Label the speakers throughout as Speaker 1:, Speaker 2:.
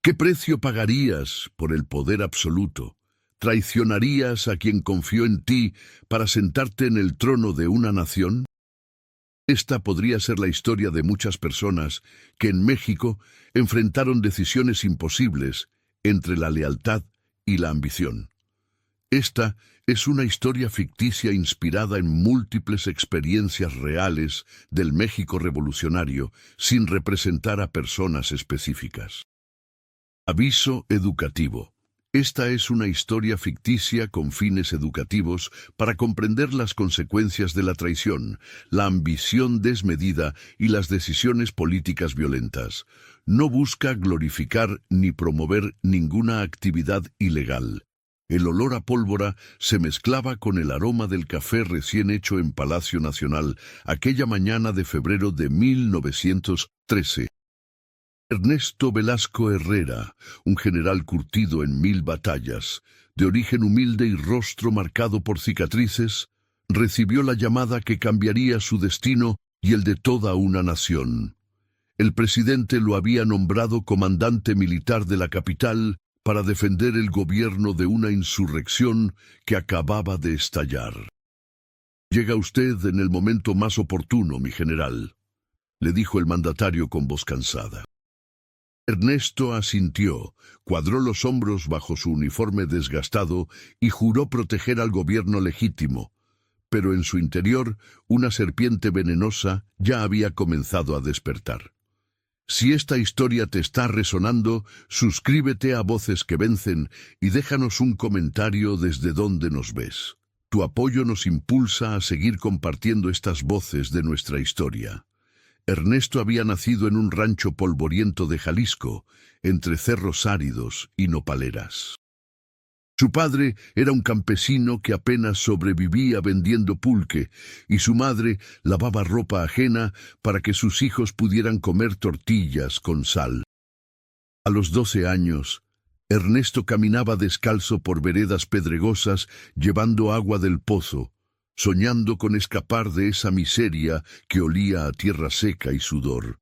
Speaker 1: ¿Qué precio pagarías por el poder absoluto? ¿Traicionarías a quien confió en ti para sentarte en el trono de una nación? Esta podría ser la historia de muchas personas que en México enfrentaron decisiones imposibles entre la lealtad y la ambición. Esta es una historia ficticia inspirada en múltiples experiencias reales del México revolucionario, sin representar a personas específicas. Aviso educativo. Esta es una historia ficticia con fines educativos para comprender las consecuencias de la traición, la ambición desmedida y las decisiones políticas violentas. No busca glorificar ni promover ninguna actividad ilegal. El olor a pólvora se mezclaba con el aroma del café recién hecho en Palacio Nacional aquella mañana de febrero de 1913. Ernesto Velasco Herrera, un general curtido en 1000 batallas, de origen humilde y rostro marcado por cicatrices, recibió la llamada que cambiaría su destino y el de toda una nación. El presidente lo había nombrado comandante militar de la capital para defender el gobierno de una insurrección que acababa de estallar. «Llega usted en el momento más oportuno, mi general», le dijo el mandatario con voz cansada. Ernesto asintió, cuadró los hombros bajo su uniforme desgastado y juró proteger al gobierno legítimo, pero en su interior una serpiente venenosa ya había comenzado a despertar. Si esta historia te está resonando, suscríbete a Voces que Vencen y déjanos un comentario desde donde nos ves. Tu apoyo nos impulsa a seguir compartiendo estas voces de nuestra historia. Ernesto había nacido en un rancho polvoriento de Jalisco, entre cerros áridos y nopaleras. Su padre era un campesino que apenas sobrevivía vendiendo pulque, y su madre lavaba ropa ajena para que sus hijos pudieran comer tortillas con sal. A los 12 años, Ernesto caminaba descalzo por veredas pedregosas llevando agua del pozo, soñando con escapar de esa miseria que olía a tierra seca y sudor.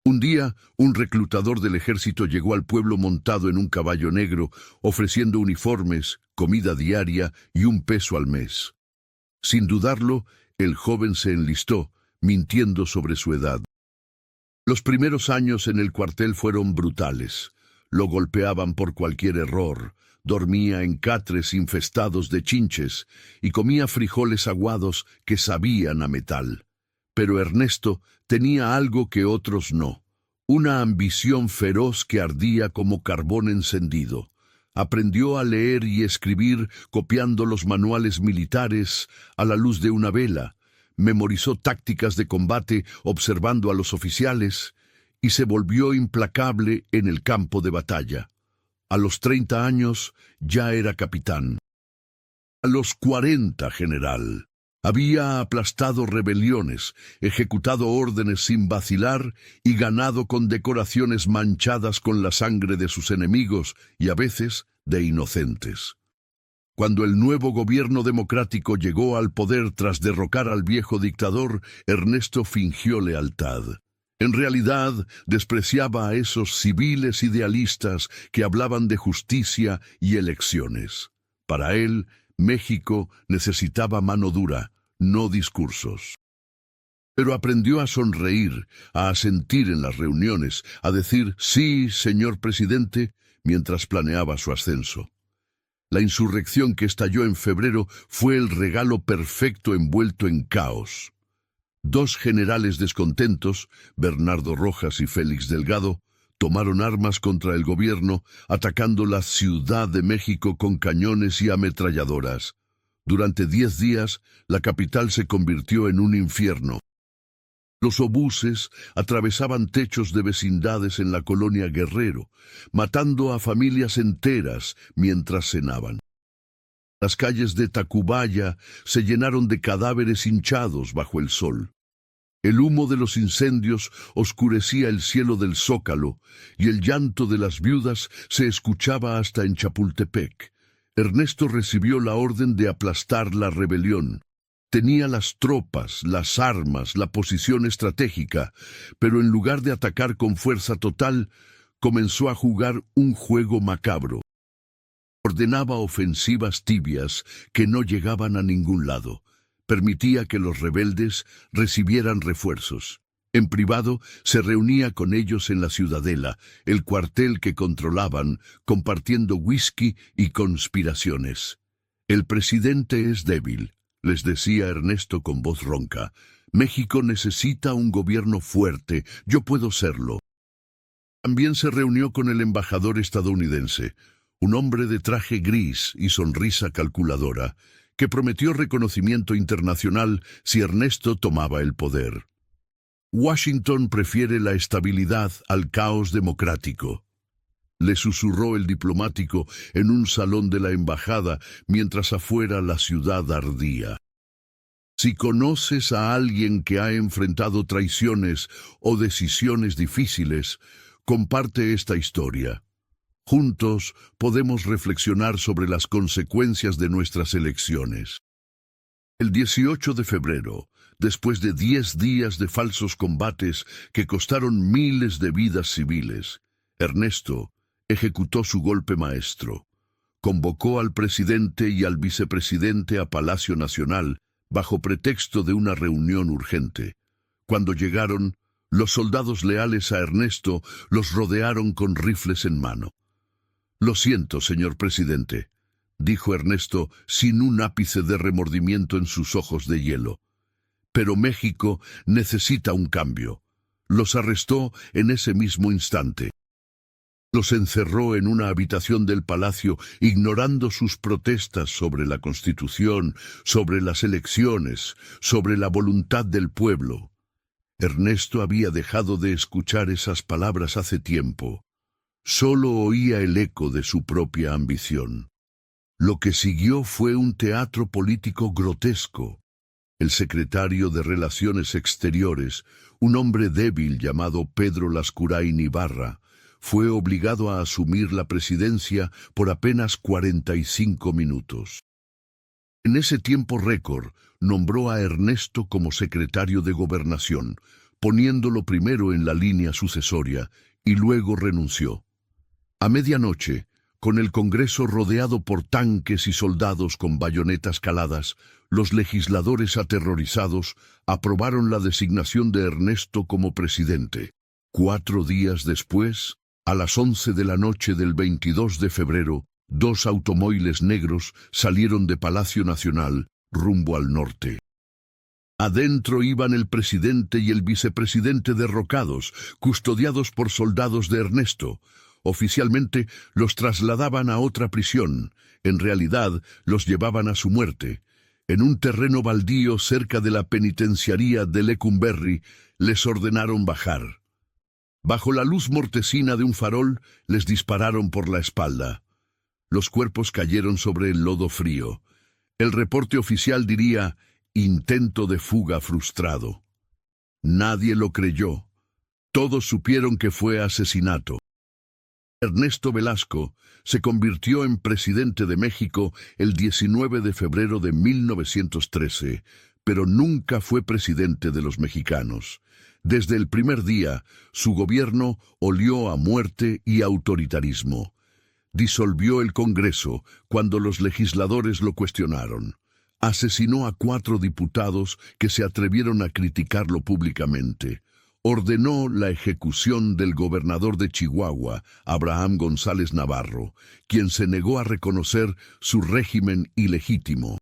Speaker 1: Un día, un reclutador del ejército llegó al pueblo montado en un caballo negro, ofreciendo uniformes, comida diaria y $1 peso al mes. Sin dudarlo, el joven se enlistó, mintiendo sobre su edad. Los primeros años en el cuartel fueron brutales. Lo golpeaban por cualquier error, dormía en catres infestados de chinches y comía frijoles aguados que sabían a metal. Pero Ernesto tenía algo que otros no, una ambición feroz que ardía como carbón encendido. Aprendió a leer y escribir copiando los manuales militares a la luz de una vela, memorizó tácticas de combate observando a los oficiales y se volvió implacable en el campo de batalla. A los 30 años ya era capitán. A los 40, general. Había aplastado rebeliones, ejecutado órdenes sin vacilar y ganado condecoraciones manchadas con la sangre de sus enemigos y a veces de inocentes. Cuando el nuevo gobierno democrático llegó al poder tras derrocar al viejo dictador, Ernesto fingió lealtad. En realidad, despreciaba a esos civiles idealistas que hablaban de justicia y elecciones. Para él, México necesitaba mano dura, no discursos. Pero aprendió a sonreír, a asentir en las reuniones, a decir «sí, señor presidente», mientras planeaba su ascenso. La insurrección que estalló en febrero fue el regalo perfecto envuelto en caos. 2 generales descontentos, Bernardo Rojas y Félix Delgado, tomaron armas contra el gobierno, atacando la Ciudad de México con cañones y ametralladoras. Durante 10 días, la capital se convirtió en un infierno. Los obuses atravesaban techos de vecindades en la colonia Guerrero, matando a familias enteras mientras cenaban. Las calles de Tacubaya se llenaron de cadáveres hinchados bajo el sol. El humo de los incendios oscurecía el cielo del Zócalo y el llanto de las viudas se escuchaba hasta en Chapultepec. Ernesto recibió la orden de aplastar la rebelión. Tenía las tropas, las armas, la posición estratégica, pero en lugar de atacar con fuerza total, comenzó a jugar un juego macabro. Ordenaba ofensivas tibias que no llegaban a ningún lado. Permitía que los rebeldes recibieran refuerzos. En privado, se reunía con ellos en la Ciudadela, el cuartel que controlaban, compartiendo whisky y conspiraciones. «El presidente es débil», les decía Ernesto con voz ronca. «México necesita un gobierno fuerte, yo puedo serlo». También se reunió con el embajador estadounidense, un hombre de traje gris y sonrisa calculadora, que prometió reconocimiento internacional si Ernesto tomaba el poder. «Washington prefiere la estabilidad al caos democrático», le susurró el diplomático en un salón de la embajada mientras afuera la ciudad ardía. «Si conoces a alguien que ha enfrentado traiciones o decisiones difíciles, comparte esta historia. Juntos podemos reflexionar sobre las consecuencias de nuestras elecciones». El 18 de febrero, después de 10 días de falsos combates que costaron miles de vidas civiles, Ernesto ejecutó su golpe maestro. Convocó al presidente y al vicepresidente a Palacio Nacional bajo pretexto de una reunión urgente. Cuando llegaron, los soldados leales a Ernesto los rodearon con rifles en mano. «Lo siento, señor presidente», dijo Ernesto sin un ápice de remordimiento en sus ojos de hielo. «Pero México necesita un cambio». Los arrestó en ese mismo instante. Los encerró en una habitación del palacio, ignorando sus protestas sobre la Constitución, sobre las elecciones, sobre la voluntad del pueblo. Ernesto había dejado de escuchar esas palabras hace tiempo. Solo oía el eco de su propia ambición. Lo que siguió fue un teatro político grotesco. El secretario de Relaciones Exteriores, un hombre débil llamado Pedro Lascurain Ibarra, fue obligado a asumir la presidencia por apenas 45 minutos. En ese tiempo récord, nombró a Ernesto como secretario de Gobernación, poniéndolo primero en la línea sucesoria, y luego renunció. A medianoche, con el Congreso rodeado por tanques y soldados con bayonetas caladas, los legisladores aterrorizados aprobaron la designación de Ernesto como presidente. 4 días después, a las 11 de la noche del 22 de febrero, 2 automóviles negros salieron de Palacio Nacional rumbo al norte. Adentro iban el presidente y el vicepresidente derrocados, custodiados por soldados de Ernesto. Oficialmente los trasladaban a otra prisión, en realidad los llevaban a su muerte. En un terreno baldío cerca de la penitenciaría de Lecumberri les ordenaron bajar. Bajo la luz mortecina de un farol les dispararon por la espalda. Los cuerpos cayeron sobre el lodo frío. El reporte oficial diría: intento de fuga frustrado. Nadie lo creyó. Todos supieron que fue asesinato. Ernesto Velasco se convirtió en presidente de México el 19 de febrero de 1913, pero nunca fue presidente de los mexicanos. Desde el primer día, su gobierno olió a muerte y autoritarismo. Disolvió el Congreso cuando los legisladores lo cuestionaron. Asesinó a 4 diputados que se atrevieron a criticarlo públicamente. Ordenó la ejecución del gobernador de Chihuahua, Abraham González Navarro, quien se negó a reconocer su régimen ilegítimo.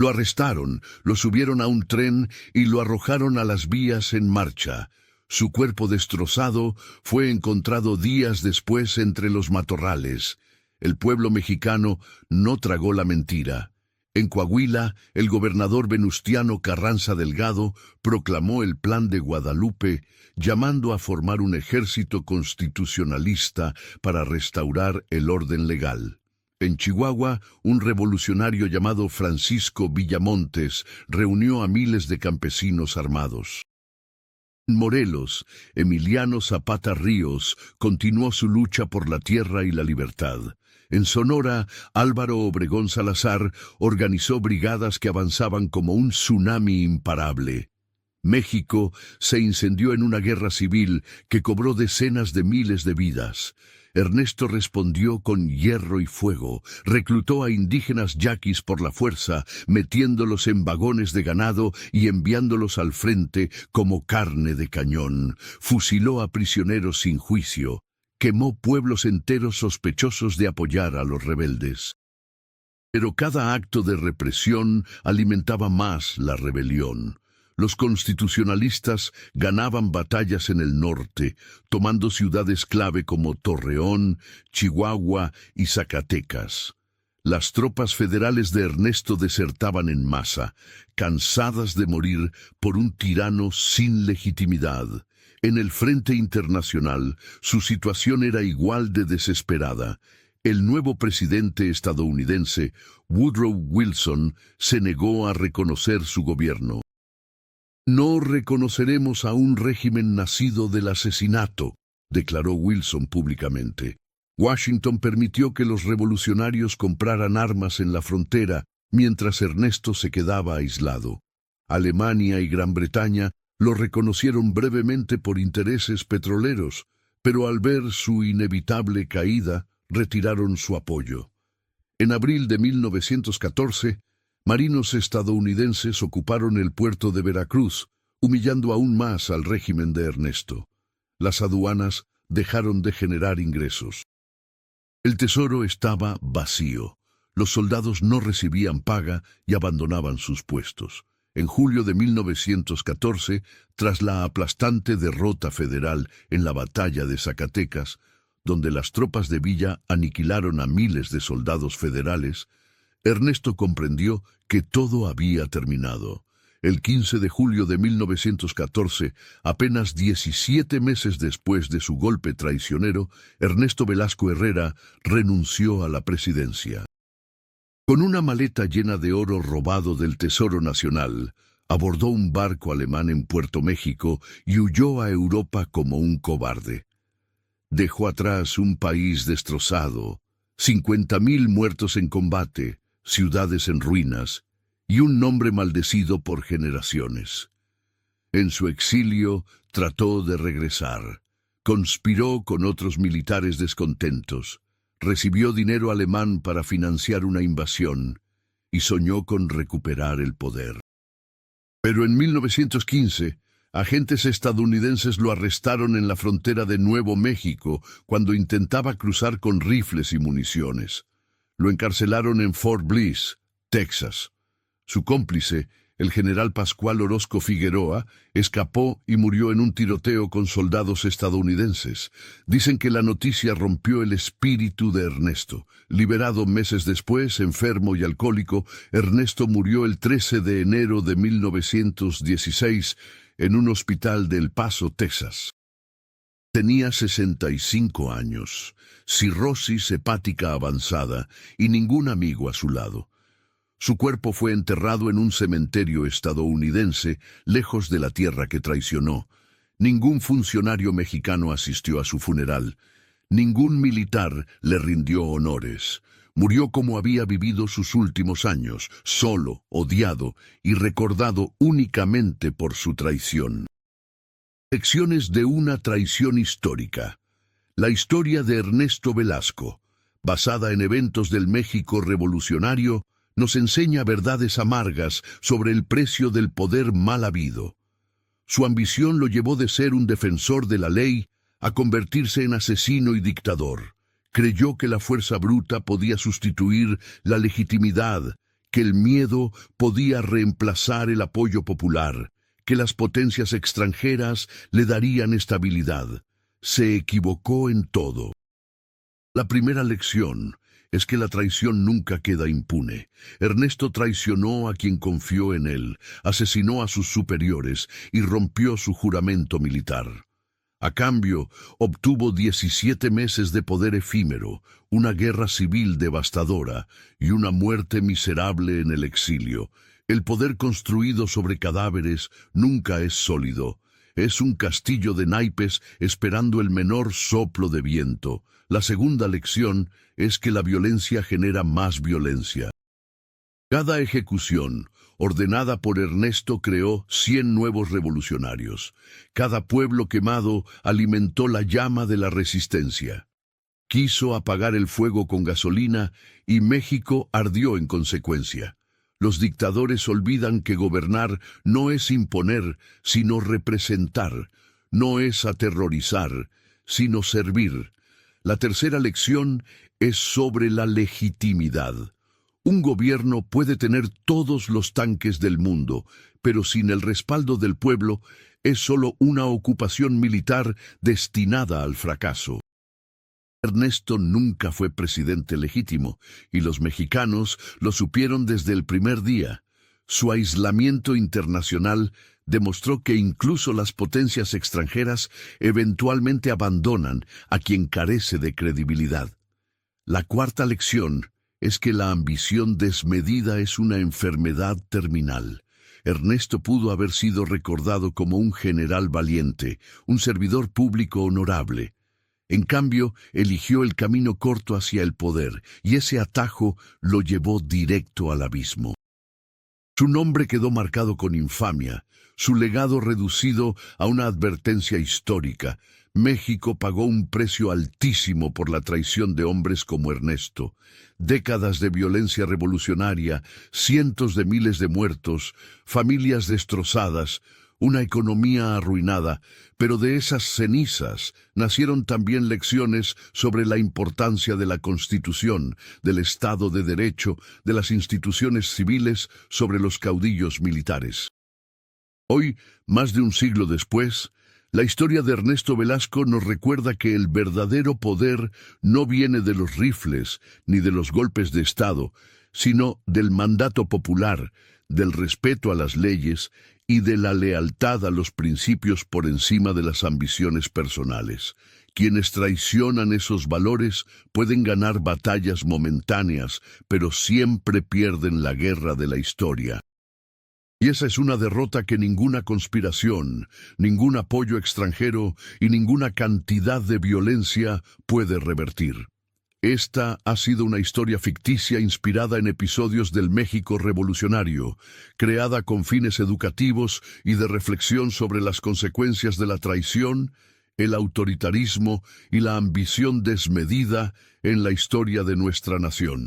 Speaker 1: Lo arrestaron, lo subieron a un tren y lo arrojaron a las vías en marcha. Su cuerpo destrozado fue encontrado días después entre los matorrales. El pueblo mexicano no tragó la mentira. En Coahuila, el gobernador Venustiano Carranza Delgado proclamó el Plan de Guadalupe, llamando a formar un ejército constitucionalista para restaurar el orden legal. En Chihuahua, un revolucionario llamado Francisco Villamontes reunió a miles de campesinos armados. En Morelos, Emiliano Zapata Ríos continuó su lucha por la tierra y la libertad. En Sonora, Álvaro Obregón Salazar organizó brigadas que avanzaban como un tsunami imparable. México se incendió en una guerra civil que cobró decenas de miles de vidas. Ernesto respondió con hierro y fuego, reclutó a indígenas yaquis por la fuerza, metiéndolos en vagones de ganado y enviándolos al frente como carne de cañón. Fusiló a prisioneros sin juicio, quemó pueblos enteros sospechosos de apoyar a los rebeldes. Pero cada acto de represión alimentaba más la rebelión. Los constitucionalistas ganaban batallas en el norte, tomando ciudades clave como Torreón, Chihuahua y Zacatecas. Las tropas federales de Ernesto desertaban en masa, cansadas de morir por un tirano sin legitimidad. En el frente internacional, su situación era igual de desesperada. El nuevo presidente estadounidense, Woodrow Wilson, se negó a reconocer su gobierno. No reconoceremos a un régimen nacido del asesinato, declaró Wilson públicamente. Washington permitió que los revolucionarios compraran armas en la frontera, mientras Ernesto se quedaba aislado. Alemania y Gran Bretaña lo reconocieron brevemente por intereses petroleros, pero al ver su inevitable caída, retiraron su apoyo. En abril de 1914, marinos estadounidenses ocuparon el puerto de Veracruz, humillando aún más al régimen de Ernesto. Las aduanas dejaron de generar ingresos. El tesoro estaba vacío. Los soldados no recibían paga y abandonaban sus puestos. En julio de 1914, tras la aplastante derrota federal en la batalla de Zacatecas, donde las tropas de Villa aniquilaron a miles de soldados federales, Ernesto comprendió que todo había terminado. El 15 de julio de 1914, apenas 17 meses después de su golpe traicionero, Ernesto Velasco Herrera renunció a la presidencia. Con una maleta llena de oro robado del Tesoro Nacional, abordó un barco alemán en Puerto México y huyó a Europa como un cobarde. Dejó atrás un país destrozado, 50.000 muertos en combate, ciudades en ruinas y un nombre maldecido por generaciones. En su exilio trató de regresar, conspiró con otros militares descontentos, recibió dinero alemán para financiar una invasión y soñó con recuperar el poder. Pero en 1915, agentes estadounidenses lo arrestaron en la frontera de Nuevo México cuando intentaba cruzar con rifles y municiones. Lo encarcelaron en Fort Bliss, Texas. Su cómplice, el general Pascual Orozco Figueroa, escapó y murió en un tiroteo con soldados estadounidenses. Dicen que la noticia rompió el espíritu de Ernesto. Liberado meses después, enfermo y alcohólico, Ernesto murió el 13 de enero de 1916 en un hospital de El Paso, Texas. Tenía 65 años, cirrosis hepática avanzada y ningún amigo a su lado. Su cuerpo fue enterrado en un cementerio estadounidense, lejos de la tierra que traicionó. Ningún funcionario mexicano asistió a su funeral. Ningún militar le rindió honores. Murió como había vivido sus últimos años, solo, odiado y recordado únicamente por su traición. Lecciones de una traición histórica. La historia de Ernesto Velasco, basada en eventos del México revolucionario, nos enseña verdades amargas sobre el precio del poder mal habido. Su ambición lo llevó de ser un defensor de la ley a convertirse en asesino y dictador. Creyó que la fuerza bruta podía sustituir la legitimidad, que el miedo podía reemplazar el apoyo popular, que las potencias extranjeras le darían estabilidad. Se equivocó en todo. La primera lección es que la traición nunca queda impune. Ernesto traicionó a quien confió en él, asesinó a sus superiores y rompió su juramento militar. A cambio, obtuvo 17 meses de poder efímero, una guerra civil devastadora y una muerte miserable en el exilio. El poder construido sobre cadáveres nunca es sólido. Es un castillo de naipes esperando el menor soplo de viento. La segunda lección es que la violencia genera más violencia. Cada ejecución, ordenada por Ernesto, creó 100 nuevos revolucionarios. Cada pueblo quemado alimentó la llama de la resistencia. Quiso apagar el fuego con gasolina y México ardió en consecuencia. Los dictadores olvidan que gobernar no es imponer, sino representar. No es aterrorizar, sino servir. La tercera lección es sobre la legitimidad. Un gobierno puede tener todos los tanques del mundo, pero sin el respaldo del pueblo es solo una ocupación militar destinada al fracaso. Ernesto nunca fue presidente legítimo, y los mexicanos lo supieron desde el primer día. Su aislamiento internacional demostró que incluso las potencias extranjeras eventualmente abandonan a quien carece de credibilidad. La cuarta lección es que la ambición desmedida es una enfermedad terminal. Ernesto pudo haber sido recordado como un general valiente, un servidor público honorable. En cambio, eligió el camino corto hacia el poder, y ese atajo lo llevó directo al abismo. Su nombre quedó marcado con infamia, su legado reducido a una advertencia histórica. México pagó un precio altísimo por la traición de hombres como Ernesto. Décadas de violencia revolucionaria, cientos de miles de muertos, familias destrozadas, una economía arruinada, pero de esas cenizas nacieron también lecciones sobre la importancia de la Constitución, del Estado de Derecho, de las instituciones civiles, sobre los caudillos militares. Hoy, más de un siglo después, la historia de Ernesto Velasco nos recuerda que el verdadero poder no viene de los rifles ni de los golpes de Estado, sino del mandato popular, del respeto a las leyes y de la lealtad a los principios por encima de las ambiciones personales. Quienes traicionan esos valores pueden ganar batallas momentáneas, pero siempre pierden la guerra de la historia. Y esa es una derrota que ninguna conspiración, ningún apoyo extranjero y ninguna cantidad de violencia puede revertir. Esta ha sido una historia ficticia inspirada en episodios del México revolucionario, creada con fines educativos y de reflexión sobre las consecuencias de la traición, el autoritarismo y la ambición desmedida en la historia de nuestra nación.